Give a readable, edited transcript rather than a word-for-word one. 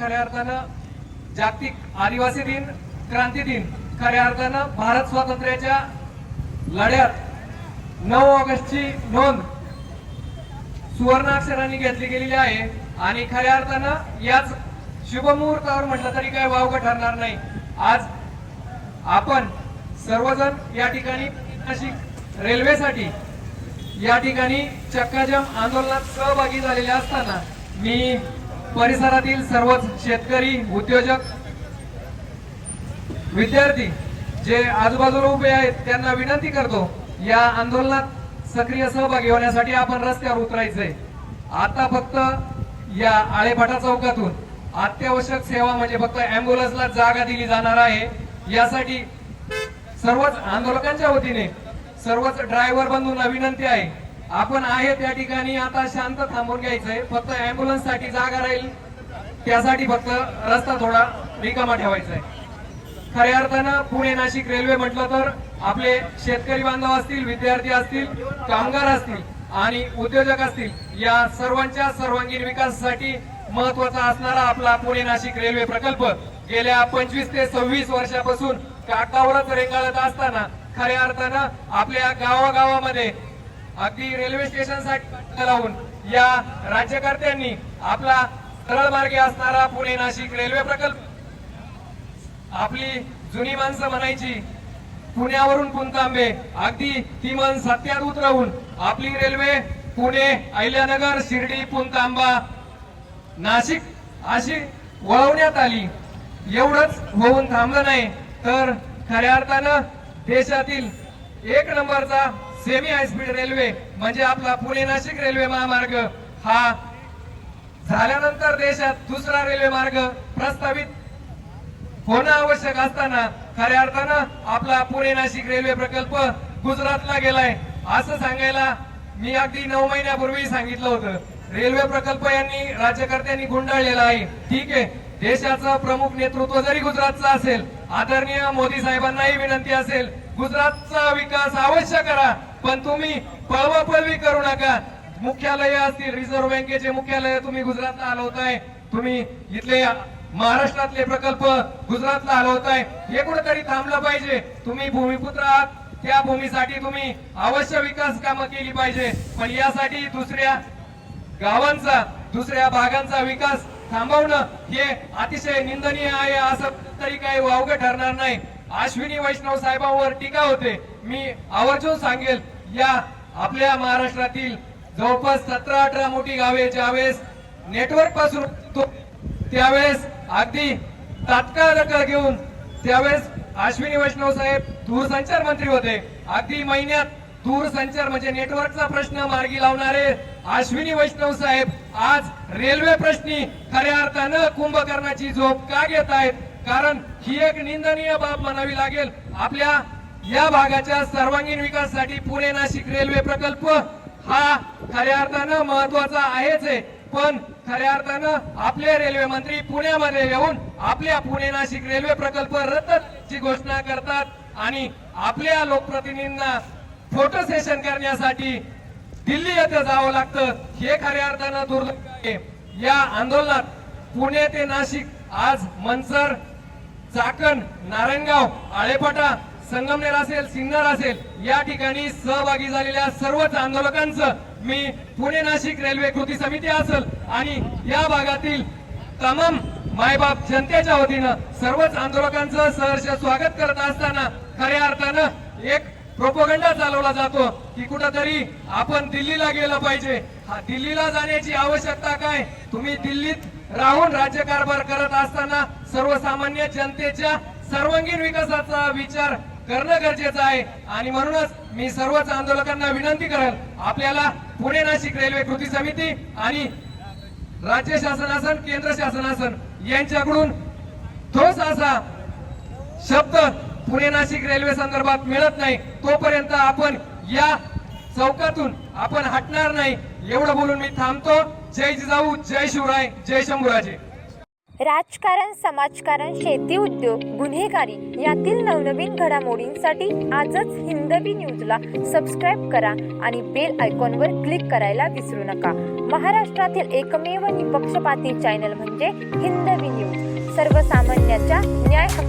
खऱ्या अर्थानं जागतिक आदिवासी दिन, क्रांती दिन, खऱ्या अर्थानं भारत स्वातंत्र्याच्या लढ्यात 9 ऑगस्टची नोंद सुवर्णाक्षरांनी घेतली गेलेली आहे आणि खऱ्या अर्थानं याच शुभमुहूर्तावर म्हटलं तरी काय वावगं ठरणार नाही। आज आपण सर्वजण या ठिकाणी नाशिक रेल्वेसाठी या ठिकाणी चक्काजाम आंदोलनात सहभागी झालेले असताना मी परिसरातील सर्वच शेतकरी, उद्योजक, विद्यार्थी जे आजूबाजूला उभे आहेत त्यांना विनंती करतो या आंदोलनात सक्रिय सहभागी होण्यासाठी आपण रस्त्यावर उतरायचंय। आता फक्त या आळेफाटा चौकातून अत्यावश्यक सेवा म्हणजे फक्त अँब्युलन्सला जागा दिली जाणार आहे। यासाठी सर्वच आंदोलकांच्या वतीने सर्वच ड्रायव्हर बंधूंना विनंती आहे, आपण आहे त्या ठिकाणी आता शांत थांबून घ्यायचंय। फक्त अँब्युलन्स साठी जागा राहील त्यासाठी फक्त रस्ता थोडा रिकामा ठेवायचा आहे। खऱ्या अर्थानं पुणे नाशिक रेल्वे म्हटलं तर आपले शेतकरी बांधव असतील, विद्यार्थी असतील, कामगार असतील आणि उद्योजक असतील, या सर्वांच्या सर्वांगीण विकासासाठी महत्वाचा असणारा आपला पुणे नाशिक रेल्वे प्रकल्प गेल्या 25 ते 26 वर्षापासून कागदावरच रेंगाळत असताना खऱ्या अर्थानं आपल्या गावागावामध्ये अगदी रेल्वे स्टेशनसाठी लावून या राज्यकर्त्यांनी आपला सरळ मार्गे असणारा पुणे नाशिक रेल्वे प्रकल्प, आपली जुनी माणसं म्हणायची पुण्यावरून पुणतांबे, अगदी ती मन सत्यात उतरवून आपली रेल्वे पुणे, अहिल्यानगर, शिर्डी, पुणतांबा, नाशिक अशी वळवण्यात आली। एवढंच होऊन थांबलं नाही तर खऱ्या अर्थानं देशातील 1 नंबरचा सेमी हायस्पीड रेल्वे म्हणजे आपला पुणे नाशिक रेल्वे महामार्ग हा झाल्यानंतर देशात दुसरा रेल्वे मार्ग प्रस्तावित होणं आवश्यक असताना खऱ्या अर्थानं आपला पुणे नाशिक रेल्वे प्रकल्प गुजरातला गेलाय असं सांगायला मी अगदी 9 महिन्यापूर्वी सांगितलं होतं। रेल्वे प्रकल्प यांनी राज्यकर्त्यांनी गुंडाळलेला आहे, ठीक आहे। देशाचं प्रमुख नेतृत्व जरी गुजरातचं असेल, आदरणीय मोदी साहेबांनाही विनंती असेल गुजरातचा विकास अवश्य करा, पण तुम्ही पळवापळवी करू नका। मुख्यालय असतील, रिझर्व्ह बँकेचे मुख्यालय तुम्ही गुजरातला हलवताय, तुम्ही इथले महाराष्ट्रातले प्रकल्प गुजरातला हलवताय, हे कुठेतरी थांबलं पाहिजे। तुम्ही भूमिपुत्र आहात, त्या भूमीसाठी तुम्ही अवश्य विकास कामं केली पाहिजे, पण यासाठी दुसऱ्या गावांचा, दुसऱ्या भागांचा विकास थांबवणं हे अतिशय निंदनीय आहे, असं तरी काही वावगं ठरणार नाही। अश्विनी वैष्णव साहेबांवर टीका होते, मी आवर्जून सांगेल या आपल्या महाराष्ट्रातील जवळपास 17-18 मोठी गावे ज्यावेळेस नेटवर्क पासून त्यावेळेस अगदी तात्काळ दखल घेऊन त्यावेळेस अश्विनी वैष्णव साहेब दूरसंचार मंत्री होते। अगदी महिन्यात दूरसंचार म्हणजे नेटवर्कचा प्रश्न मार्गी लावणारे अश्विनी वैष्णव साहेब आज रेल्वे प्रश्नी खऱ्या अर्थानं कुंभकर्णाची झोप का घेत आहेत? कारण ही एक निंदनीय बाब म्हणावी लागेल। आपल्या या भागाच्या सर्वांगीण विकासासाठी पुणे नाशिक रेल्वे प्रकल्प हा खऱ्या अर्थानं महत्वाचा आहेच आहे, पण खऱ्या अर्थानं आपले रेल्वे मंत्री पुण्यामध्ये येऊन आपल्या पुणे नाशिक रेल्वे प्रकल्प रद्दची घोषणा करतात आणि आपल्या लोकप्रतिनिधींना फोटो सेशन करण्यासाठी दिल्ली येथे जावं लागतं, हे खऱ्या अर्थानं दुर्लक्ष आहे। या आंदोलनात पुणे ते नाशिक आज मनसर, चाकण, नारायणगाव, आळेफाटा, संगमनेर असेल, सिन्नर असेल या ठिकाणी सहभागी झालेल्या सर्वच आंदोलकांचं मी पुणे नाशिक रेल्वे कृती समिती असेल आणि या भागातील तमाम मायबाप जनतेच्या वतीनं सर्वच आंदोलकांचं सहर्ष स्वागत करत असताना खऱ्या अर्थानं एक प्रोपगंडा चालवला जातो की कुठेतरी आपण दिल्लीला गेलं पाहिजे। हा दिल्लीला जाण्याची आवश्यकता काय? तुम्ही दिल्लीत राहून राज्यकारभार करत असताना सर्वसामान्य जनतेच्या सर्वांगीण विकासाचा विचार करणं गरजेचं आहे आणि म्हणूनच मी सर्वच आंदोलकांना विनंती करेल, आपल्याला पुणे नाशिक रेल्वे कृती समिती आणि राज्य शासनासन, केंद्र शासनासन यांच्याकडून ठोस असा शब्द पुणे नाशिक रेल्वे संदर्भात मिळत नाही तोपर्यंत आपण या चौकातून आपण हटणार नाही, एवढं बोलून मी थांबतो। जय जिजाऊ, जय शिवराय, जय शंभूराजे। राजकारण, समाजकारण, शेती, उद्योग, गुन्हेगारी यातील नवनवीन घडामोडींसाठी आजच हिंदवी न्यूजला सबस्क्राईब करा आणि बेल आयकॉनवर क्लिक करायला विसरू नका. महाराष्ट्रातील एकमेव निपक्षपाती चॅनल म्हणजे हिंदवी न्यूज. सर्वसामान्यांच्या न्याय हक्का